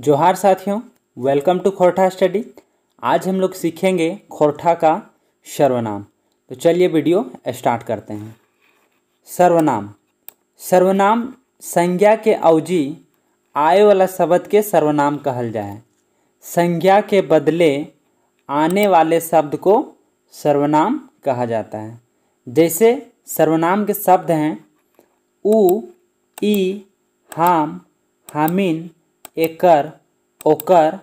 जोहार साथियों, welcome to Khortha study. आज हम लोग सीखेंगे खोरठा का सर्वनाम। तो चलिए वीडियो स्टार्ट करते हैं। सर्वनाम। सर्वनाम संज्ञा के अवजी आए वाला शब्द के सर्वनाम कहल जाए। संज्ञा के बदले आने वाले शब्द को सर्वनाम कहा जाता है। जैसे सर्वनाम के शब्द हैं उ, ई, हाम, हामिन, एकर, ओकर,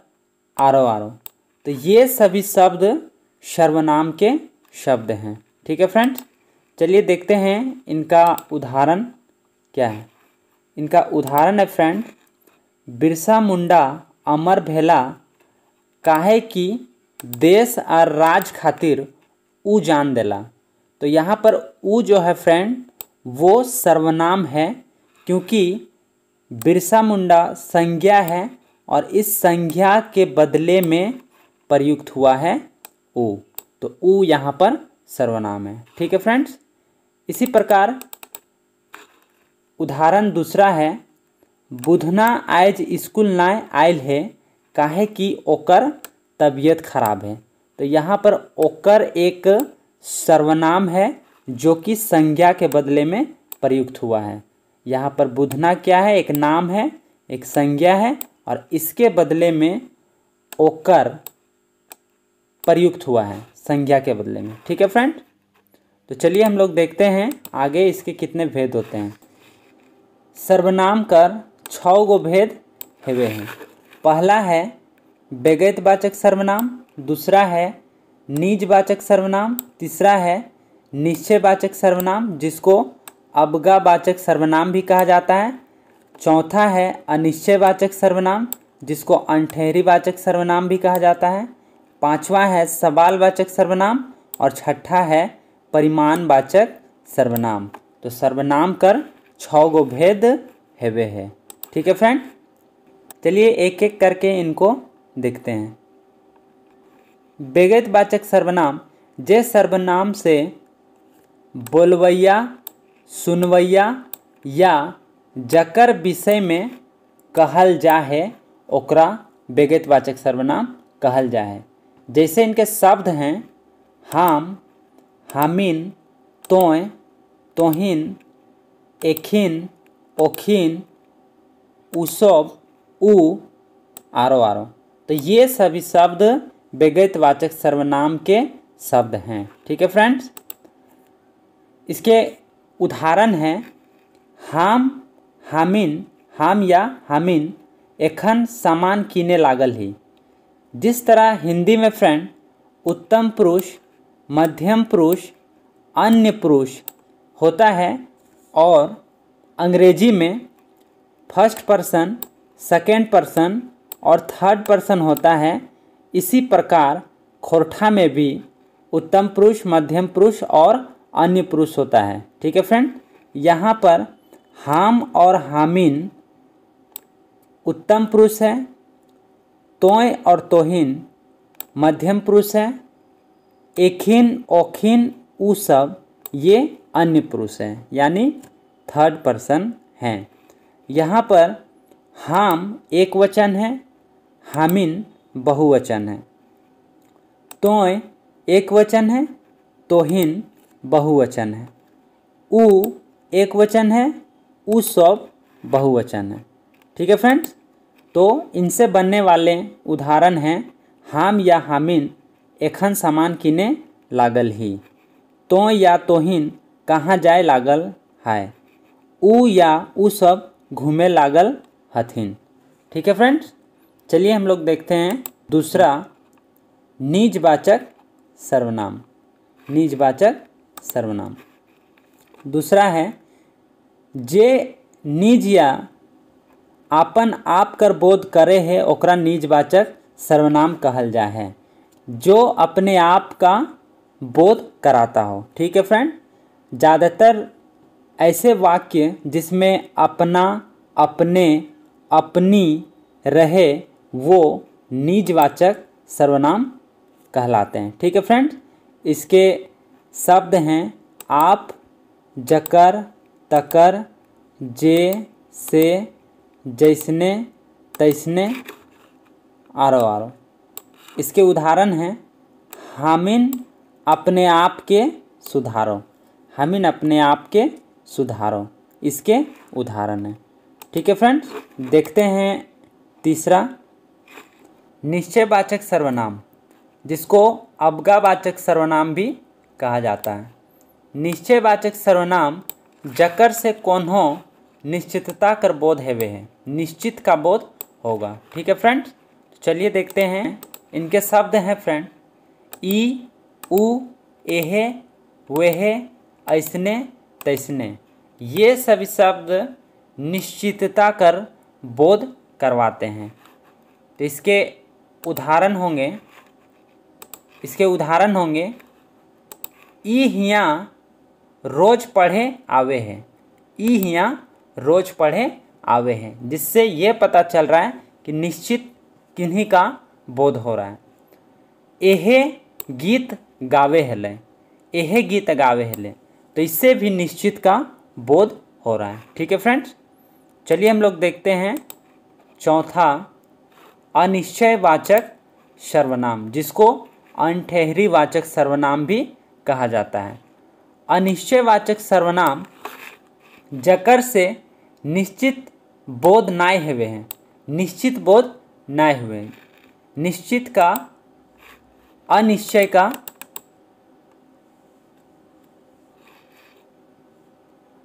आरो आरो। तो ये सभी शब्द सर्वनाम के शब्द हैं। ठीक है फ्रेंड्स, चलिए देखते हैं इनका उदाहरण क्या है। इनका उदाहरण है फ्रेंड, बिरसा मुंडा अमर भेला काहे कि देश और राज खातिर उ जान देला। तो यहाँ पर उ जो है फ्रेंड वो सर्वनाम है, क्योंकि बिरसा मुंडा संज्ञा है और इस संज्ञा के बदले में प्रयुक्त हुआ है उ। तो उ यहाँ पर सर्वनाम है। ठीक है फ्रेंड्स, इसी प्रकार उदाहरण दूसरा है, बुधना आज स्कूल ना आयल है काहे कि ओकर तबीयत खराब है। तो यहाँ पर ओकर एक सर्वनाम है जो कि संज्ञा के बदले में प्रयुक्त हुआ है। यहाँ पर बुधना क्या है, एक नाम है, एक संज्ञा है और इसके बदले में ओकर प्रयुक्त हुआ है संज्ञा के बदले में। ठीक है फ्रेंड, तो चलिए हम लोग देखते हैं आगे इसके कितने भेद होते हैं। सर्वनाम कर 6 गो भेद हेवे हैं। पहला है व्यगैतवाचक सर्वनाम, दूसरा है निजवाचक सर्वनाम, तीसरा है निश्चयवाचक सर्वनाम जिसको अवगावाचक सर्वनाम भी कहा जाता है, चौथा है अनिश्चयवाचक सर्वनाम जिसको अनठेहरीवाचक सर्वनाम भी कहा जाता है, पांचवा है सवालवाचक सर्वनाम और छठा है परिमाणवाचक सर्वनाम। तो सर्वनाम कर 6 गो भेद हेवे है। ठीक है फ्रेंड, चलिए एक एक करके इनको देखते हैं। व्यगैतवाचक सर्वनाम जे सर्वनाम से बोलवैया, सुनवैया या जकर विषय में कहल जा है ओकरा व्यगैतवाचक सर्वनाम कहल जा है। जैसे इनके शब्द हैं हाम, हामिन, तोय, तोहिन, एखिन, ओखिन, उसब, उ, आरो आरो। तो ये सभी शब्द व्यगैतवाचक सर्वनाम के शब्द हैं। ठीक है फ्रेंड्स, इसके उदाहरण हैं हाम, हामिन, हाम या हामिन एखन सामान किने लागल ही। जिस तरह हिंदी में फ्रेंड उत्तम पुरुष, मध्यम पुरुष, अन्य पुरुष होता है और अंग्रेजी में फर्स्ट पर्सन, सेकेंड पर्सन और थर्ड पर्सन होता है, इसी प्रकार खोरठा में भी उत्तम पुरुष, मध्यम पुरुष और अन्य पुरुष होता है। ठीक है फ्रेंड, यहाँ पर हाम और हामिन उत्तम पुरुष है, तोय और तोहिन मध्यम पुरुष है, एखिन, ओखिन, उ सब ये अन्य पुरुष हैं, यानी थर्ड पर्सन हैं। यहाँ पर हाम एक वचन है, हामिन बहुवचन है, तोय एक वचन है, तोहिन बहुवचन है, उ एक वचन है, उ सब बहुवचन है। ठीक है फ्रेंड्स, तो इनसे बनने वाले उदाहरण हैं हाम या हामिन एखन सामान किने लागल ही, तो या तोहिन कहाँ जाए लागल है, उ या उ सब घूमे लागल हथिन। ठीक है फ्रेंड्स, चलिए हम लोग देखते हैं दूसरा निजवाचक सर्वनाम। निजवाचक सर्वनाम दूसरा है जे निज या आपन आप कर बोध करे है ओकरा निजवाचक सर्वनाम कहल जा है, जो अपने आप का बोध कराता हो। ठीक है फ्रेंड, ज़्यादातर ऐसे वाक्य जिसमें अपना, अपने, अपनी रहे वो निजवाचक सर्वनाम कहलाते हैं। ठीक है फ्रेंड, इसके शब्द हैं आप, जकर, तकर, जे, से, जैसने, तैसने आरो आरो। इसके उदाहरण हैं हामिन अपने आप के सुधारो, हामिन अपने आप के सुधारो, इसके उदाहरण हैं। ठीक है फ्रेंड्स, देखते हैं तीसरा निश्चयवाचक सर्वनाम, जिसको अवज्ञावाचक सर्वनाम भी कहा जाता है। निश्चयवाचक सर्वनाम जकर से कोन्हो निश्चितता कर बोध हेवे है, निश्चित का बोध होगा। ठीक है फ्रेंड्स, चलिए देखते हैं इनके शब्द हैं फ्रेंड। ई, उ, एहे, वेहे, ऐसने, तैसने, ये सभी शब्द निश्चितता कर बोध करवाते हैं। तो इसके उदाहरण होंगे ई हियाँ रोज पढ़े आवे हैं, ई हियाँ रोज पढ़े आवे हैं, जिससे ये पता चल रहा है कि निश्चित किन्हीं का बोध हो रहा है। एहे गीत गावे हेले, एहे गीत गावे हेले, तो इससे भी निश्चित का बोध हो रहा है। ठीक है फ्रेंड्स, चलिए हम लोग देखते हैं चौथा अनिश्चयवाचक सर्वनाम, जिसको अनठहरी वाचक सर्वनाम भी कहा जाता है। अनिश्चयवाचक सर्वनाम जकर से निश्चित बोध नाय हुए हैं, निश्चित बोध नाय हुए हैं, निश्चित का अनिश्चय का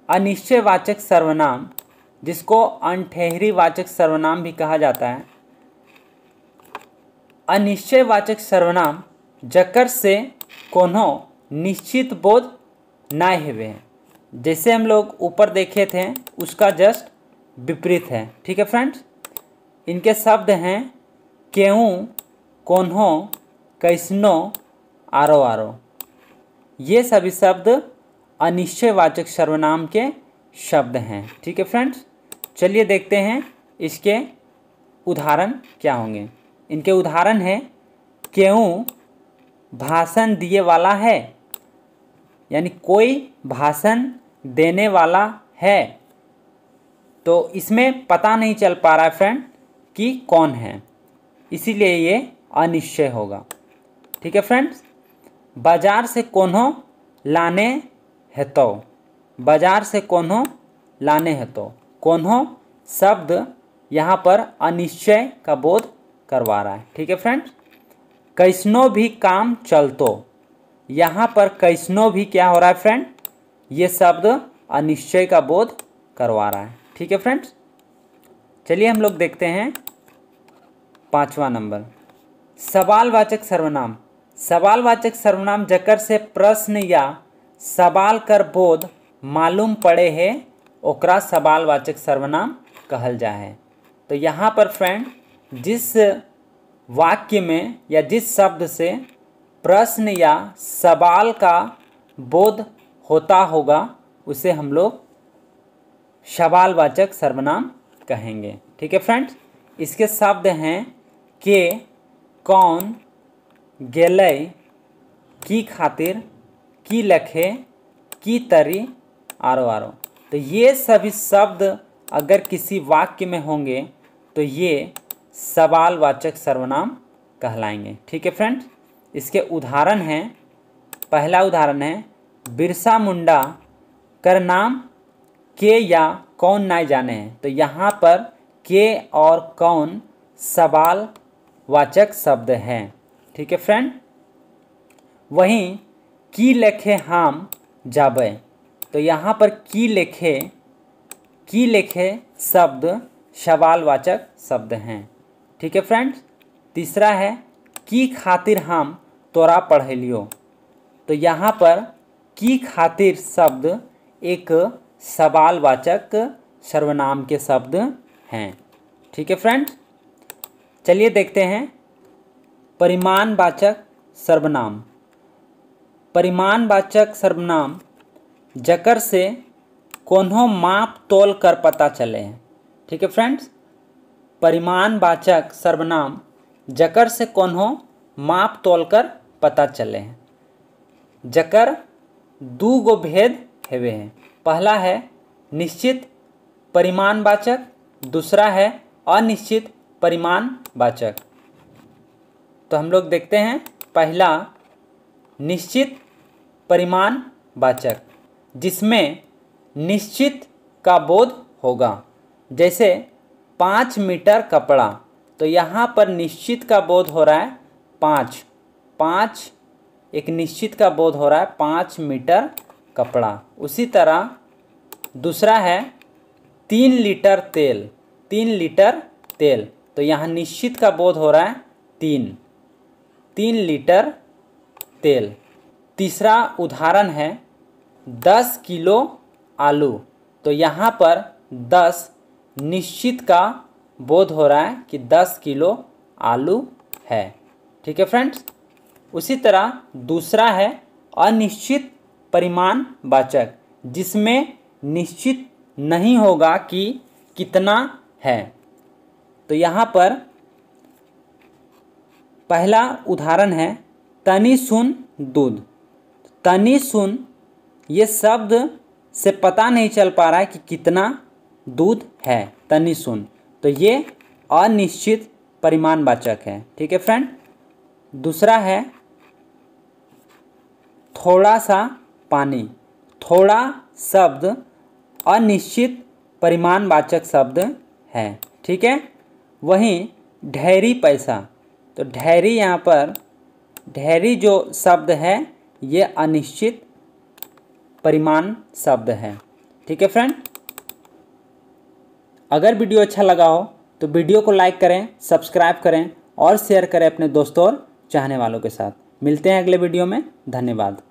अनिश्चयवाचक सर्वनाम, जिसको अनठहरी वाचक सर्वनाम भी कहा जाता है। अनिश्चयवाचक सर्वनाम जकर से कोनो निश्चित बोध नाय हुए हैं, जैसे हम लोग ऊपर देखे थे उसका जस्ट विपरीत है। ठीक है फ्रेंड्स, इनके शब्द हैं क्यों, कोन्हो, कैसनो, आरो आरो, ये सभी शब्द अनिश्चयवाचक सर्वनाम के शब्द हैं। ठीक है फ्रेंड्स, चलिए देखते हैं इसके उदाहरण क्या होंगे। इनके उदाहरण है क्यों भाषण दिए वाला है, यानी कोई भाषण देने वाला है, तो इसमें पता नहीं चल पा रहा है फ्रेंड कि कौन है, इसीलिए ये अनिश्चय होगा। ठीक है फ्रेंड्स, बाजार से कोन्हो लाने हेतो, बाजार से कोन्हो लाने हेतो, कोन्हो शब्द यहाँ पर अनिश्चय का बोध करवा रहा है। ठीक है फ्रेंड्स, कैसनो भी काम चलतो, यहाँ पर कैसनो भी क्या हो रहा है फ्रेंड, ये शब्द अनिश्चय का बोध करवा रहा है। ठीक है फ्रेंड्स, चलिए हम लोग देखते हैं पांचवा नंबर सवालवाचक सर्वनाम। सवालवाचक सर्वनाम जकर से प्रश्न या सवाल कर बोध मालूम पड़े है ओकरा सवालवाचक सर्वनाम कहल जा है। तो यहाँ पर फ्रेंड जिस वाक्य में या जिस शब्द से प्रश्न या सवाल का बोध होता होगा उसे हम लोग सवालवाचक सर्वनाम कहेंगे। ठीक है फ्रेंड्स, इसके शब्द हैं के, कौन, गेलै, की खातिर, की लखे, की तरी, आरो आरो। तो ये सभी शब्द अगर किसी वाक्य में होंगे तो ये सवालवाचक सर्वनाम कहलाएंगे। ठीक है फ्रेंड्स, इसके उदाहरण हैं, पहला उदाहरण है बिरसा मुंडा कर नाम के या कौन ना जाने हैं। तो यहाँ पर के और कौन सवालवाचक शब्द हैं। ठीक है फ्रेंड, वहीं की लेखे हम जाबे, तो यहाँ पर की लेखे शब्द सवालवाचक शब्द हैं। ठीक है फ्रेंड्स, तीसरा है की खातिर हम तोरा पढ़ेलियो, तो यहाँ पर की खातिर शब्द एक सवालवाचक सर्वनाम के शब्द हैं। ठीक है फ्रेंड्स, चलिए देखते हैं परिमाणवाचक सर्वनाम। परिमाणवाचक सर्वनाम जकर से कोन्हो माप तोल कर पता चले हैं। ठीक है फ्रेंड्स, परिमाणवाचक सर्वनाम जकर से कोन्हो माप तोल कर पता चले हैं। जकर दू गो भेद हेवे हैं, पहला है निश्चित परिमाणवाचक, दूसरा है अनिश्चित परिमाणवाचक। तो हम लोग देखते हैं पहला निश्चित परिमाण वाचक, जिसमें निश्चित का बोध होगा। जैसे 5 मीटर कपड़ा, तो यहाँ पर निश्चित का बोध हो रहा है 5 एक निश्चित का बोध हो रहा है 5 मीटर कपड़ा। उसी तरह दूसरा है 3 लीटर तेल, तो यहाँ निश्चित का बोध हो रहा है 3 लीटर तेल। तीसरा उदाहरण है 10 किलो आलू, तो यहाँ पर 10 निश्चित का बोध हो रहा है कि 10 किलो आलू है। ठीक है फ्रेंड्स। उसी तरह दूसरा है अनिश्चित परिमाण वाचक, जिसमें निश्चित नहीं होगा कि कितना है। तो यहाँ पर पहला उदाहरण है तनी सुन दूध। तनी सुन ये शब्द से पता नहीं चल पा रहा है कि कितना दूध है, तनी सुन, तो ये अनिश्चित परिमाण वाचक है। ठीक है फ्रेंड। दूसरा है थोड़ा सा पानी। थोड़ा शब्द अनिश्चित परिमाण वाचक शब्द है। ठीक है। वहीं ढेरी पैसा, तो ढेरी यहाँ पर ढेरी जो शब्द है ये अनिश्चित परिमाण शब्द है। ठीक है फ्रेंड। अगर वीडियो अच्छा लगा हो तो वीडियो को लाइक करें, सब्सक्राइब करें और शेयर करें अपने दोस्तों और चाहने वालों के साथ। मिलते हैं अगले वीडियो में। धन्यवाद।